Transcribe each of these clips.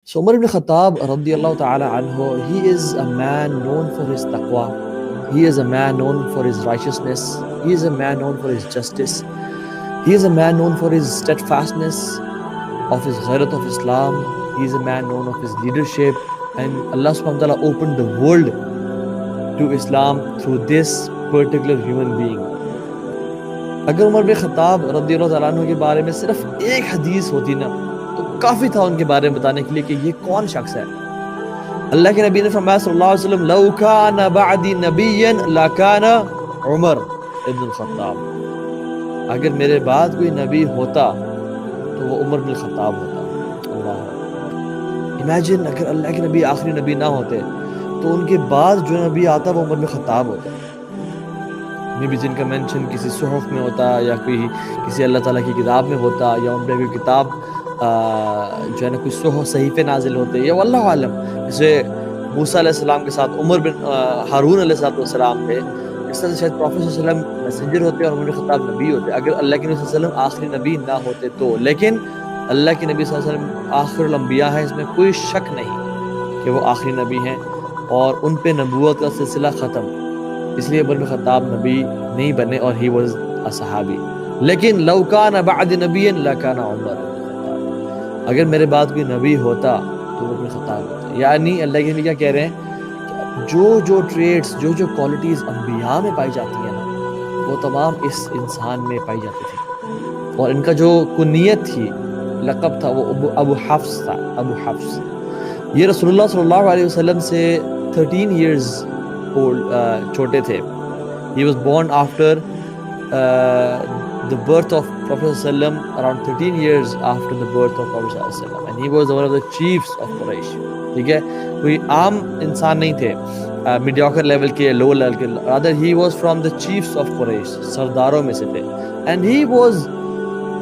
So Umar ibn Khattab radiallahu ta'ala anhu, he is a man known for his taqwa. He is a man known for his righteousness. He is a man known for his justice. He is a man known for his steadfastness, of his ghairat of Islam. He is a man known of his leadership. And Allah subhanahu wa ta'ala opened the world to Islam through this particular human being. اگر عمر بن خطاب رضی اللہ تعالیٰ عنہ کے بارے میں صرف ایک حدیث ہوتی نا تو کافی تھا ان کے بارے میں بتانے کے لیے کہ یہ کون شخص ہے. اللہ کے نبی نے فرمایا صلی اللہ علیہ وسلم لو کان بعدی نبیا لکان عمر ابن الخطاب، اگر میرے بعد کوئی نبی ہوتا تو وہ عمر بن خطاب ہوتا. اللہ امیجن اگر اللہ کے نبی آخری نبی نہ ہوتے تو ان کے بعد جو نبی آتا وہ عمر بن خطاب ہوتا. میں بھی جن کا مینشن کسی صحف میں ہوتا یا کوئی کسی اللہ تعالیٰ کی کتاب میں ہوتا یا ان پہ کوئی کتاب جو ہے نا کوئی صحف صحیفے نازل ہوتے یا واللہ عالم. جیسے موسیٰ علیہ السلام کے ساتھ عمر بن ہارون علیہ السلام تھے، اس طرح سے شاید پروفیٹ صلی اللہ علیہ وسلم میسنجر ہوتے اور عمر بن خطاب نبی ہوتے اگر اللہ کے نبی صلی اللہ علیہ وسلم آخری نبی نہ ہوتے تو. لیکن اللہ کے نبی صلی اللہ علیہ وسلم آخر الانبیاء ہے، اس میں کوئی شک نہیں کہ وہ آخری نبی ہیں اور ان پہ نبوت کا سلسلہ ختم، اس لیے عمر بن خطاب نبی نہیں بنے اور ہی واز اے صحابی. لیکن لو کان بعد نبی لکان عمر، اگر میرے بعد کوئی نبی ہوتا تو عمر بن خطاب ہوتا. یعنی اللہ کے نبی کیا کہہ رہے ہیں، جو ٹریٹس جو کوالٹیز انبیاء میں پائی جاتی ہیں نا وہ تمام اس انسان میں پائی جاتی تھی. اور ان کا جو کنیت تھی، لقب تھا، وہ ابو حفص تھا. ابو حفص یہ رسول اللہ صلی اللہ علیہ وسلم سے 13 ایئرز چھوٹے تھے. He was born after the birth of Prophet ﷺ, around 13 years after the birth of Prophet ﷺ, and he was one of the chiefs of Quraysh. ٹھیک ہے، کوئی عام انسان نہیں تھے میڈیوکر لیول کے، لو لیول کے، rather he was from the chiefs of Quraysh، سرداروں میں سے تھے. and he was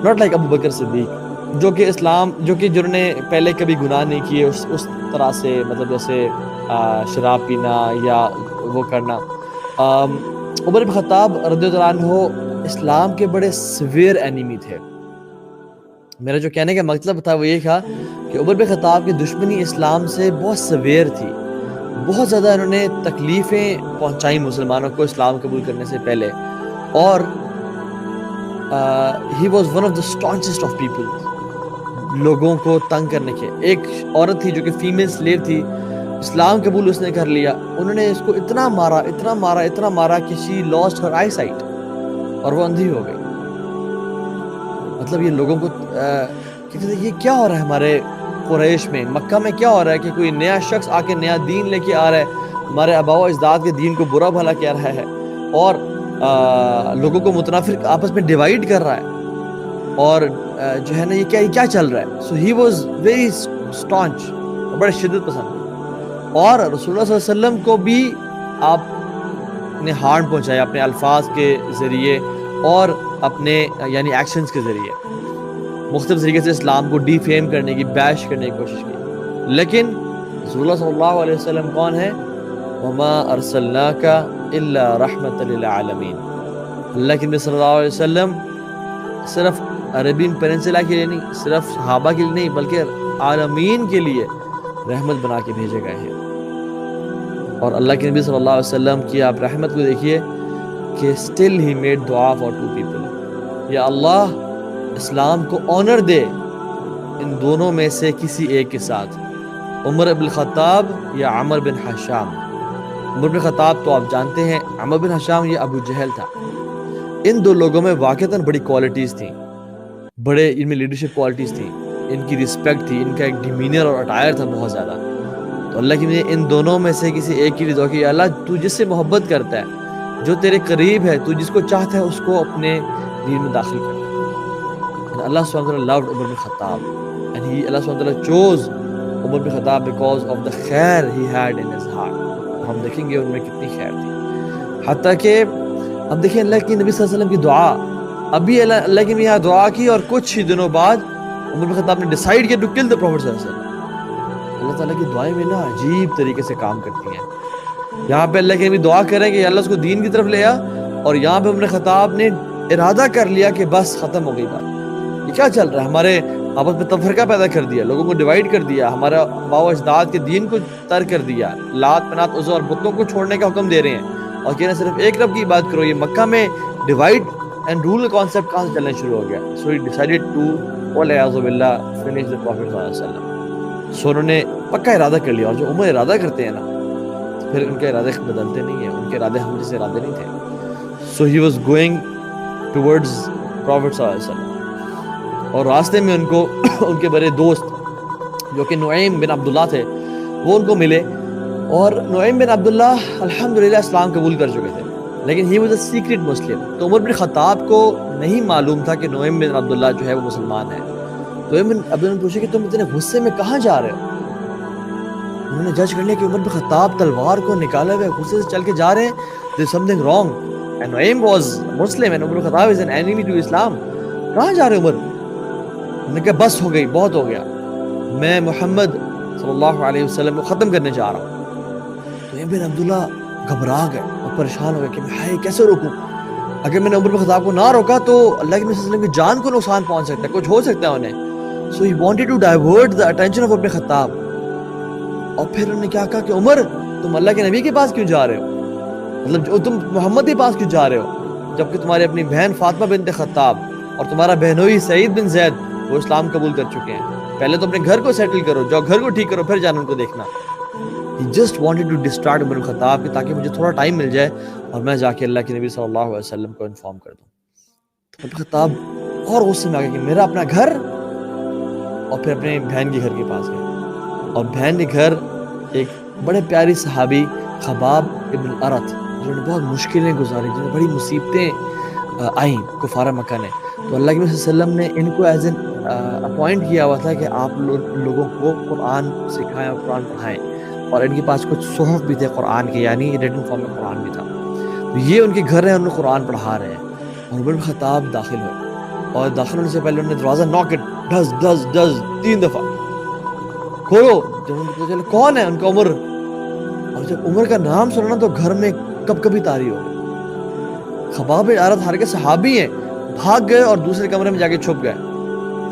not like ابو بکر صدیق جو کہ اسلام جنہوں نے پہلے کبھی گناہ نہیں کیے اس طرح سے، مطلب جیسے شراب پینا یا وہ کرنا. عمر بن خطاب رضی اللہ عنہ اسلام کے بڑے سویر اینیمی تھے. میرا جو کہنے کا مطلب تھا وہ یہ تھا کہ عمر بن خطاب کی دشمنی اسلام سے بہت سویر تھی. بہت زیادہ انہوں نے تکلیفیں پہنچائیں مسلمانوں کو اسلام قبول کرنے سے پہلے. اور he was one of the staunchest of people, لوگوں کو تنگ کرنے کے. ایک عورت تھی جو کہ فیمیل سلیو تھی، اسلام قبول اس نے کر لیا، انہوں نے اس کو اتنا مارا کہ she lost Hare I site, اور وہ اندھی ہو گئی. مطلب یہ لوگوں کو کہتے تھے یہ کیا ہو رہا ہے ہمارے قریش میں، مکہ میں کیا ہو رہا ہے کہ کوئی نیا شخص آ کے نیا دین لے کے آ رہا ہے، ہمارے آباء و اجداد کے دین کو برا بھلا کہہ رہا ہے اور لوگوں کو متنافر آپس میں ڈیوائیڈ کر رہا ہے، اور جو ہے نا یہ کیا چل رہا ہے. سو ہی واز ویری اسٹانچ، بڑے شدت پسند. اور رسول اللہ صلی اللہ علیہ وسلم کو بھی آپ نے ہارم پہنچایا اپنے الفاظ کے ذریعے اور اپنے یعنی ایکشنز کے ذریعے، مختلف طریقے سے اسلام کو ڈی فیم کرنے کی، بیش کرنے کی کوشش کی. لیکن رسول اللہ صلی اللہ علیہ وسلم کون ہے؟ وما ارسلناک الا رحمۃ للعالمین. اللہ کے نبی صلی اللہ علیہ وسلم صرف عربین پیننسلا کے لیے نہیں، صرف صحابہ کے لیے نہیں، بلکہ عالمین کے لیے رحمت بنا کے بھیجے گئے ہیں. اور اللہ کے نبی صلی اللہ علیہ وسلم کی آپ رحمت کو دیکھیے کہ still he made دعا for 2 people. یا اللہ اسلام کو آنر دے ان دونوں میں سے کسی ایک کے ساتھ، عمر بن خطاب یا عمر بن حشام. عمر بن خطاب تو آپ جانتے ہیں، عمر بن حشام یہ ابو جہل تھا. ان دو لوگوں میں واقعتاً بڑی کوالٹیز تھیں، بڑے ان میں لیڈرشپ کوالٹیز تھیں، ان کی رسپیکٹ تھی، ان کا ایک ڈیمینر اور اٹائر تھا بہت زیادہ. تو اللہ کی نے ان دونوں میں سے کسی ایک کی لیے دعا کی، اللہ تو جس سے محبت کرتا ہے، جو تیرے قریب ہے، تو جس کو چاہتا ہے اس کو اپنے دین میں داخل کر. And Allah subhanahu wa ta'ala loved Umar bin Khattab, and Allah subhanahu wa ta'ala chose Umar bin Khattab because of the khair he had in his heart. ہم دیکھیں گے ان میں کتنی خیر تھی، حتیٰ کہ اب دیکھیں اللہ کی نبی صلی اللہ علیہ وسلم کی دعا. ابھی اللہ کی یہاں دعا کی اور کچھ ہی دنوں بعد عمر بن خطاب نے ڈیسائیڈ کیا ٹو کل the Prophet صلی اللہ علیہ وسلم. اللہ تعالیٰ کی دعائیں میں نا عجیب طریقے سے کام کرتی ہیں. یہاں پہ اللہ کے نبی دعا کریں کہ اللہ اس کو دین کی طرف لے آ، اور یہاں پہ عمر بن خطاب نے ارادہ کر لیا کہ بس ختم ہو گئی بات، یہ کیا چل رہا ہے، ہمارے آپس میں تفرقہ پیدا کر دیا، لوگوں کو ڈیوائیڈ کر دیا، ہمارا آباء و اجداد کے دین کو ترک کر دیا، لات منات عزا اور بتوں کو چھوڑنے کا حکم دے رہے ہیں اور کہہ رہے ہیں صرف ایک رب کی بات کرو. یہ مکہ میں ڈیوائڈ اینڈ رول کا کانسیپٹ کہاں سے چلنا شروع ہو گیا؟ سو ہی ڈیسائیڈڈ ٹو والعیاذ باللہ فنش دی پروفٹ صلی اللہ علیہ وسلم. سو انہوں نے پکا ارادہ کر لیا، اور جو عمر ارادہ کرتے ہیں نا پھر ان کے ارادے بدلتے نہیں ہیں، ان کے ارادے ہم جیسے ارادے نہیں تھے. So he was going towards prophet صلی اللہ علیہ وسلم، اور راستے میں ان کو ان کے بڑے دوست جو کہ نعیم بن عبداللہ تھے وہ ان کو ملے، اور نعیم بن عبداللہ الحمدللہ اسلام قبول کر چکے تھے، لیکن ہی واز اے سیکرٹ مسلم. تو عمر بن خطاب کو نہیں معلوم تھا کہ نعیم بن عبداللہ جو ہے وہ مسلمان ہے. تو نعیم بن عبداللہ نے پوچھا کہ تم اتنے غصے میں کہاں جا رہے ہو؟ انہوں نے جج کر لیا کہ عمر بن خطاب تلوار کو نکالے ہوئے غصے سے چل کے جا رہے ہیں، there is something wrong. And Nu'aym was Muslim and Umar Khattab is an enemy to Islam. کہاں جا رہے عمر؟ انہوں نے کہا بس ہو گئی، بہت ہو گیا، میں محمد صلی اللہ علیہ وسلم کو ختم کرنے جا رہا ہوں. تو ابن عبداللہ گھبرا گئے اور پریشان ہو گئے کہ میں کیسے روکوں؟ اگر میں نے عمر بن خطاب کو نہ روکا تو اللہ کے نبی صلی اللہ علیہ وسلم کی جان کو نقصان پہنچ سکتا ہے، کچھ ہو سکتا ہے انہیں. So he wanted to divert the attention of Ibn Khattab. اور پھر انہوں نے کیا کہا کہ عمر تم اللہ کے نبی کے پاس کیوں جا رہے ہو؟ مطلب تم محمد کے پاس کیوں جا رہے ہو جبکہ تمہاری اپنی بہن فاطمہ بنت خطاب اور تمہارا بہنوئی سعید بن زید وہ اسلام قبول کر چکے ہیں؟ پہلے تو اپنے گھر کو سیٹل کرو، جاؤ گھر کو ٹھیک کرو، پھر جانا ان کو دیکھنا. He just wanted to distract عمر بن خطاب کہ تاکہ مجھے تھوڑا ٹائم مل جائے اور میں جا کے اللہ کے نبی صلی اللہ علیہ وسلم کو انفارم کر دوں. عمر بن خطاب اور غصے میں آ گیا کہ میرا اپنا گھر، اور پھر اپنے بہن کے گھر کے پاس گئے. اور بہن کے گھر ایک بڑے پیاری صحابی خباب ابن الارت جنہوں نے بہت مشکلیں گزاری، جنہیں بڑی مصیبتیں آئیں کفار مکہ نے. تو اللہ کے نبی صلی اللہ علیہ وسلم نے ان کو ایز این اپوائنٹ کیا ہوا تھا کہ آپ لوگوں کو قرآن سکھائیں اور قرآن پڑھائیں، اور ان کے پاس کچھ صحف بھی تھے قرآن کے، یعنی ریٹن فارم میں قرآن بھی تھا. تو یہ ان کے گھر ہیں، انہیں قرآن پڑھا رہے ہیں. اور عمر بن خطاب داخل ہوئے، اور داخل ہونے سے پہلے انہوں نے دروازہ ناک ڈز ڈز ڈز 3 دفعہ کھولو. جب ان کو پتہ چلا کون ہے، ان کا عمر. اور جب عمر کا نام سنا تو گھر میں کب کبھی تاری ہو گئی. خباب بن الارت ہر کے صحابی ہیں، بھاگ گئے اور دوسرے کمرے میں جا کے چھپ گئے.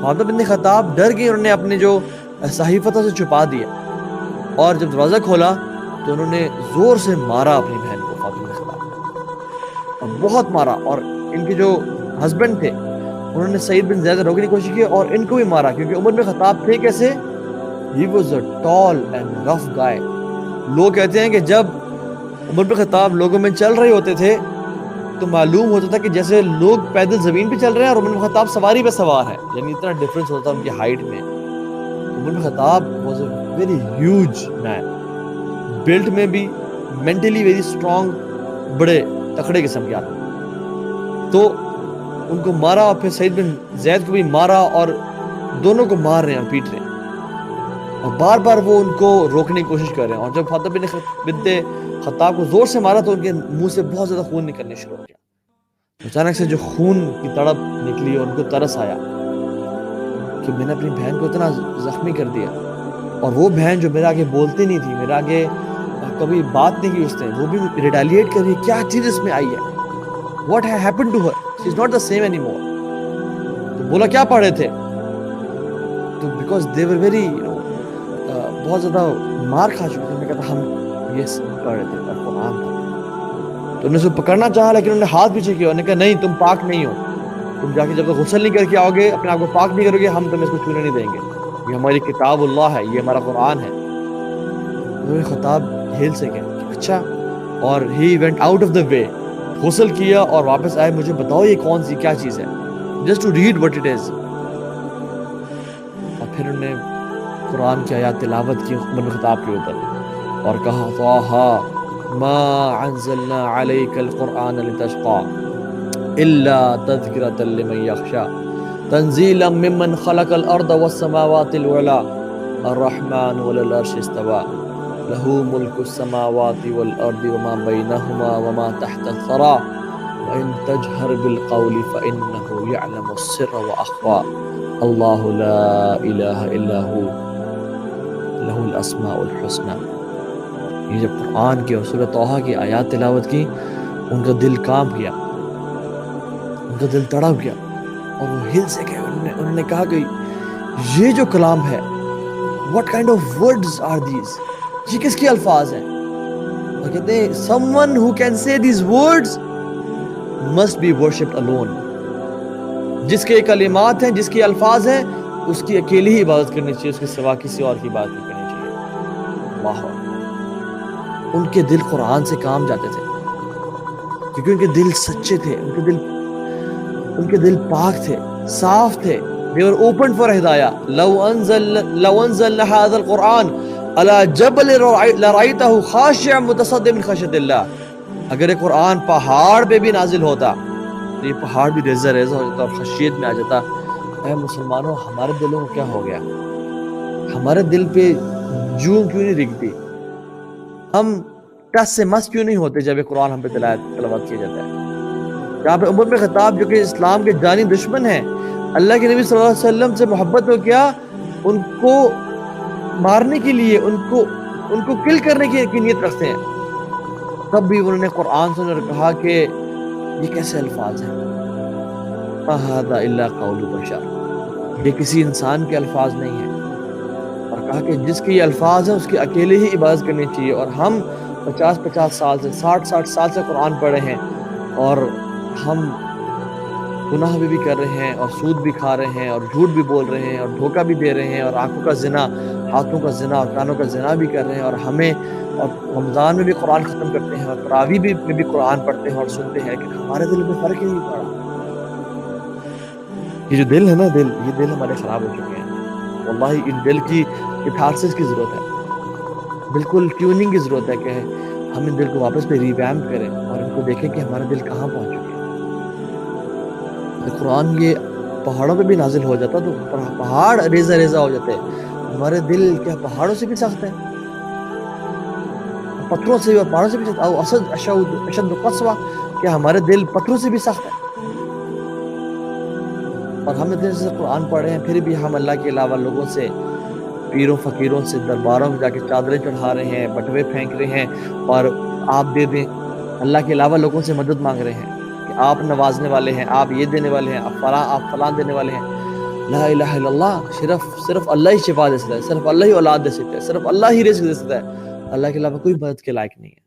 فاطمہ بنت خطاب ڈر گئی، انہوں نے اپنے جو صحیفہ تھا اسے چھپا دیا، اور جب دروازہ کھولا تو انہوں نے زور سے مارا اپنی بہن کو فاطمہ بنت خطاب، اور بہت مارا. اور ان کے جو ہسبینڈ تھے انہوں نے سعید بن زید روکنے کی کوشش کی اور ان کو بھی مارا، کیونکہ عمر بن خطاب تھے کیسے؟ He was a tall and rough guy. لوگ کہتے ہیں کہ جب عمر بن خطاب لوگوں میں چل رہے ہوتے تھے تو معلوم ہوتا تھا کہ جیسے لوگ پیدل زمین پہ چل رہے ہیں اور عمر بن خطاب سواری پہ سوار ہے، یعنی اتنا ڈفرنس ہوتا تھا ان کی ہائٹ میں. عمر بن خطاب was a very huge man, built میں بھی، مینٹلی ویری اسٹرانگ، بڑے تکڑے قسم کے آدمی. تو ان کو مارا اور پھر سعید بن زید کو بھی مارا، اور دونوں کو مار رہے ہیں اور پیٹ رہے ہیں، اور بار بار وہ ان کو روکنے کی کوشش کر رہے ہیں. اور جب فاطمہ بنت خطاب کو زور سے مارا تو ان کے منہ سے بہت زیادہ خون نکلنے شروع ہو گیا. اچانک سے جو خون کی تڑپ نکلی اور ان کو ترس آیا کہ میں نے اپنی بہن کو اتنا زخمی کر دیا، اور وہ بہن جو میرے آگے بولتی نہیں تھی، میرے آگے کبھی بات نہیں کی اس نے، وہ بھی ریٹیلیٹ کر رہی ہے. کیا چیز اس میں آئی ہے؟ What happened to her? She is not the same anymore. تو بولا کیا پڑھ رہے تھے؟ تو because they were very بہت زیادہ مار کھا چکے تھے. میں کہتا ہم یہ پڑھ رہے تھے قرآن تھا. تو انہوں نے اسے پکڑنا چاہا لیکن انہوں نے ہاتھ پیچھے کیا، انہوں نے کہا نہیں تم پاک نہیں ہو، تم جا کے جب تک غسل نہیں کر کے آؤ گے، اپنے آپ کو پاک نہیں کرو گے، ہم تمہیں اس کو چھونے نہیں دیں گے. یہ ہماری کتاب اللہ ہے، یہ ہمارا قرآن ہے. انہوں نے خطاب ہل سے گئے اچھا، اور he went out of the way, غسل کیا اور واپس آئے. مجھے بتاؤ یہ کون سی کیا چیز ہے، just to read what it is. اور پھر انہوں نے قرآن کی آیات تلاوت کی عمر بن خطاب کے اوپر اور کہا طٰہٰ ما انزلنا علیک القرآن لتشقى الا تذکرۃ لمن یخشى تنزیلا ممن خلق الارض والسماوات العلی الرحمن علی العرش استوى له ملک السماوات والارض وما بینہما وما تحت الثری وان تجہر بالقول فانہ یعلم السر واخفی اللہ لا الہ الا هو لہ الاسماء الحسنى. یہ جب قرآن کی اور سورۃ طٰہٰ کی آیات تلاوت کی ان کا دل کانپ گیا، ان کا دل تڑپ گیا اور وہ ہل سے گئے. انہوں نے کہا کہ یہ جو کلام ہے what kind of words are these؟ یہ کس کے الفاظ ہیں؟ وہ کہتے ہیں someone who can say these words must be worshipped alone. جس کے کلمات ہیں، جس کے الفاظ ہیں، اس کی اکیلی ہی عبادت کرنی چاہیے، اس کے سوا کسی اور کی بات نہیں کرنی چاہیے. اللہ، ان کے دل قرآن سے کام جاتے تھے کیونکہ ان کے دل سچے تھے، ان کے دل پاک تھے، صاف تھے. They were open for ہدایہ. لو انزلنا هذا القرآن على جبل لرأيته خاشعا متصدعا من خشیۃ اللہ. اگر یہ قرآن پہاڑ پہ بھی نازل ہوتا تو یہ پہاڑ بھی ریزہ ریزہ ہو جاتا اور خشیت میں آ جاتا. اے مسلمانوں، ہمارے دلوں کو کیا ہو گیا؟ ہمارے دل پہ جون کیوں نہیں رکھتی؟ ہم ٹس سے مس کیوں نہیں ہوتے جب یہ قرآن ہم پہ تلاوت کیا جاتا ہے؟ یہاں پہ عمر بن خطاب جو کہ اسلام کے جانی دشمن ہیں، اللہ کے نبی صلی اللہ علیہ وسلم سے محبت ہو کیا ان کو مارنے کے لیے، ان کو کل کرنے کی نیت رکھتے ہیں، تب بھی انہوں نے قرآن سن اور کہا کہ یہ کیسے الفاظ ہیں؟ فَهَذَا إِلَّا قَوْلُ بَشَرٍ، یہ کسی انسان کے الفاظ نہیں ہیں. اور کہا کہ جس کے یہ الفاظ ہیں اس کی اکیلے ہی عبادت کرنی چاہیے. اور ہم 50 سال سے 60 سال سے قرآن پڑھے ہیں اور ہم گناہ بھی کر رہے ہیں اور سود بھی کھا رہے ہیں اور جھوٹ بھی بول رہے ہیں اور دھوکہ بھی دے رہے ہیں اور آنکھوں کا زنا، ہاتھوں کا زنا اور کانوں کا زنا بھی کر رہے ہیں. اور ہمیں اور رمضان میں بھی قرآن ختم کرتے ہیں اور تراویح میں بھی قرآن پڑھتے ہیں اور سنتے ہیں کہ ہمارے دل میں فرق ہی نہیں پڑا. یہ جو دل ہے نا، یہ دل ہمارے خراب ہو چکے ہیں. واللہ ان دل کی کیتھارسس کی ضرورت ہے، بالکل ٹیوننگ کی ضرورت ہے کہ ہم ان دل کو واپس پہ ریویمپ کریں اور ان کو دیکھیں کہ ہمارے دل کہاں پہنچ چکے ہیں. قرآن یہ پہاڑوں پہ بھی نازل ہو جاتا تو پہاڑ ریزہ ریزہ ہو جاتے. ہمارے دل کیا پہاڑوں سے بھی سخت ہے؟ پتھروں سے اور پہاڑوں سے بھی سخت؟ اشد قسوہ، کیا ہمارے دل پتھروں سے بھی سخت ہے؟ اور ہم اتنے سے قرآن پڑھ رہے ہیں پھر بھی ہم اللہ کے علاوہ لوگوں سے، پیروں فقیروں سے درباروں میں جا کے چادریں چڑھا رہے ہیں، بٹوے پھینک رہے ہیں اور آپ دے دیں. اللہ کے علاوہ لوگوں سے مدد مانگ رہے ہیں کہ آپ نوازنے والے ہیں، آپ یہ دینے والے ہیں، آپ فلاں دینے والے ہیں. لا الہ الا اللہ، صرف اللہ ہی شفا دے سکتا ہے، صرف اللہ ہی اولاد دے سکتا ہے، صرف اللہ ہی رزق دے سکتا ہے. اللہ کے علاوہ کوئی مدد کے لائق نہیں ہے.